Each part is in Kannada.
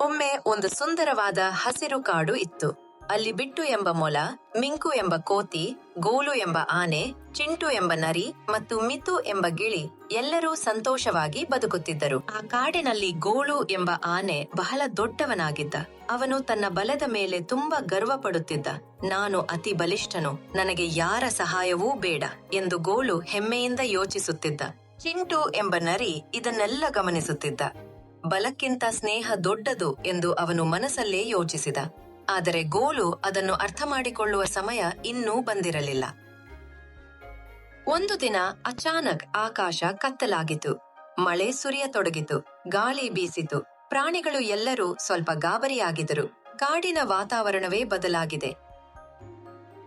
ಒಮ್ಮೆ ಒಂದು ಸುಂದರವಾದ ಹಸಿರು ಕಾಡು ಇತ್ತು. ಅಲ್ಲಿ ಬಿಟ್ಟು ಎಂಬ ಮೊಲ, ಮಿಂಕು ಎಂಬ ಕೋತಿ, ಗೋಲು ಎಂಬ ಆನೆ, ಚಿಂಟು ಎಂಬ ನರಿ ಮತ್ತು ಮಿತು ಎಂಬ ಗಿಳಿ ಎಲ್ಲರೂ ಸಂತೋಷವಾಗಿ ಬದುಕುತ್ತಿದ್ದರು. ಆ ಕಾಡಿನಲ್ಲಿ ಗೋಲು ಎಂಬ ಆನೆ ಬಹಳ ದೊಡ್ಡವನಾಗಿದ್ದ. ಅವನು ತನ್ನ ಬಲದ ಮೇಲೆ ತುಂಬಾ ಗರ್ವ ಪಡುತ್ತಿದ್ದ. ನಾನು ಅತಿ ಬಲಿಷ್ಠನು, ನನಗೆ ಯಾರ ಸಹಾಯವೂ ಬೇಡ ಎಂದು ಗೋಲು ಹೆಮ್ಮೆಯಿಂದ ಯೋಚಿಸುತ್ತಿದ್ದ. ಚಿಂಟು ಎಂಬ ನರಿ ಇದನ್ನೆಲ್ಲ ಗಮನಿಸುತ್ತಿದ್ದ. ಬಲಕ್ಕಿಂತ ಸ್ನೇಹ ದೊಡ್ಡದು ಎಂದು ಅವನು ಮನಸ್ಸಲ್ಲೇ ಯೋಚಿಸಿದ. ಆದರೆ ಗೋಲು ಅದನ್ನು ಅರ್ಥ ಮಾಡಿಕೊಳ್ಳುವ ಸಮಯ ಇನ್ನೂ ಬಂದಿರಲಿಲ್ಲ. ಒಂದು ದಿನ ಅಚಾನಕ್ ಆಕಾಶ ಕತ್ತಲಾಗಿತು. ಮಳೆ ಸುರಿಯತೊಡಗಿತು. ಗಾಳಿ ಬೀಸಿತು. ಪ್ರಾಣಿಗಳು ಎಲ್ಲರೂ ಸ್ವಲ್ಪ ಗಾಬರಿಯಾಗಿದ್ದರು. ಕಾಡಿನ ವಾತಾವರಣವೇ ಬದಲಾಗಿದೆ.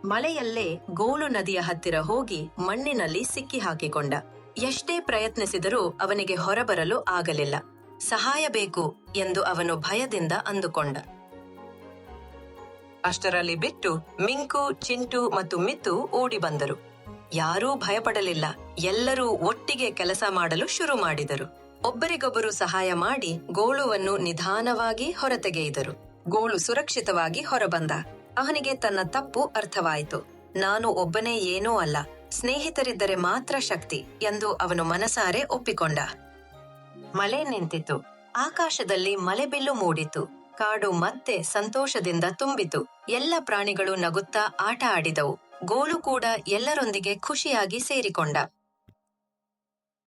ಮಳೆಯಲ್ಲೇ ಗೋಲು ನದಿಯ ಹತ್ತಿರ ಹೋಗಿ ಮಣ್ಣಿನಲ್ಲಿ ಸಿಕ್ಕಿ ಹಾಕಿಕೊಂಡ. ಎಷ್ಟೇ ಪ್ರಯತ್ನಿಸಿದರೂ ಅವನಿಗೆ ಹೊರಬರಲು ಆಗಲಿಲ್ಲ. ಸಹಾಯ ಬೇಕು ಎಂದು ಅವನು ಭಯದಿಂದ ಅಂದುಕೊಂಡ. ಅಷ್ಟರಲ್ಲಿ ಬಿಟ್ಟು ಮಿಂಕು, ಚಿಂಟು ಮತ್ತು ಮಿತು ಓಡಿ ಬಂದರು. ಯಾರೂ ಭಯಪಡಲಿಲ್ಲ. ಎಲ್ಲರೂ ಒಟ್ಟಿಗೆ ಕೆಲಸ ಮಾಡಲು ಶುರು ಮಾಡಿದರು. ಒಬ್ಬರಿಗೊಬ್ಬರು ಸಹಾಯ ಮಾಡಿ ಗೋಳುವನ್ನು ನಿಧಾನವಾಗಿ ಹೊರತೆಗೆಯಿದರು. ಗೋಳು ಸುರಕ್ಷಿತವಾಗಿ ಹೊರಬಂದ. ಅವನಿಗೆ ತನ್ನ ತಪ್ಪು ಅರ್ಥವಾಯಿತು. ನಾನು ಒಬ್ಬನೇ ಏನೂ ಅಲ್ಲ, ಸ್ನೇಹಿತರಿದ್ದರೆ ಮಾತ್ರ ಶಕ್ತಿ ಎಂದು ಅವನು ಮನಸಾರೆ ಒಪ್ಪಿಕೊಂಡ. ಮಳೆ ನಿಂತಿತು. ಆಕಾಶದಲ್ಲಿ ಮಳೆಬಿಲ್ಲು ಮೂಡಿತು. ಕಾಡು ಮತ್ತೆ ಸಂತೋಷದಿಂದ ತುಂಬಿತು. ಎಲ್ಲ ಪ್ರಾಣಿಗಳು ನಗುತ್ತಾ ಆಟ ಆಡಿದವು. ಗೋಲು ಕೂಡ ಎಲ್ಲರೊಂದಿಗೆ ಖುಷಿಯಾಗಿ ಸೇರಿಕೊಂಡ.